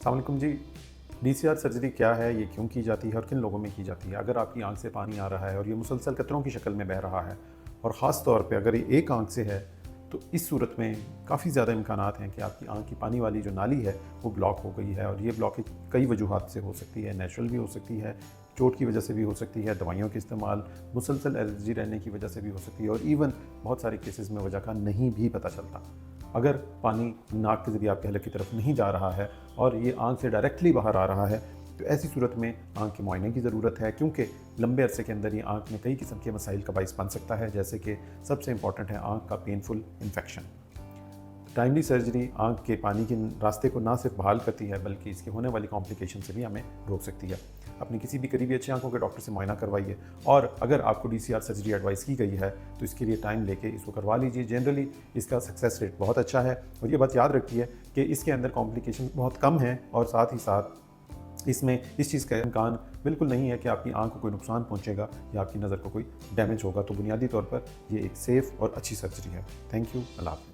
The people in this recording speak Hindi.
अस्सलाम वालेकुम जी। डीसीआर सर्जरी क्या है, ये क्यों की जाती है और किन लोगों में की जाती है? अगर आपकी आंख से पानी आ रहा है और ये मुसलसल कतरों की शक्ल में बह रहा है और ख़ास तौर पे अगर ये एक आंख से है, तो इस सूरत में काफ़ी ज़्यादा इम्कानात हैं कि आपकी आंख की पानी वाली जो नाली है वो ब्लॉक हो गई है। और ये ब्लॉकेज कई वजूहात से हो सकती है, नेचुरल भी हो सकती है, चोट की वजह से भी हो सकती है, दवाइयों के इस्तेमाल, मुसलसल एलर्जी रहने की वजह से भी हो सकती है, और इवन बहुत सारे केसेस में वजह का नहीं भी पता चलता। अगर पानी नाक के ज़रिए आपके हलक की तरफ नहीं जा रहा है और ये आंख से डायरेक्टली बाहर आ रहा है, तो ऐसी सूरत में आंख के मुआयने की ज़रूरत है, क्योंकि लंबे अरसे के अंदर ये आंख में कई किस्म के मसाइल का बाइस बन सकता है। जैसे कि सबसे इंपॉर्टेंट है आंख का पेनफुल इन्फेक्शन। टाइमली सर्जरी आंख के पानी के रास्ते को ना सिर्फ बहाल करती है, बल्कि इसकी होने वाली कॉम्प्लिकेशन से भी हमें रोक सकती है। अपनी किसी भी करीबी अच्छे आंखों के डॉक्टर से मुआयना करवाइए, और अगर आपको डीसीआर सर्जरी एडवाइस की गई है तो इसके लिए टाइम लेके इसको करवा लीजिए। जनरली इसका सक्सेस रेट बहुत अच्छा है, और ये बात याद रखिए कि इसके अंदर कॉम्प्लिकेशन बहुत कम है, और साथ ही साथ इसमें इस चीज़ का इम्कान बिल्कुल नहीं है कि आपकी आंख को कोई नुकसान पहुंचेगा या आपकी नज़र को कोई डैमेज होगा। तो बुनियादी तौर पर ये एक सेफ़ और अच्छी सर्जरी है। Thank you. अल्लाह हाफ़िज़।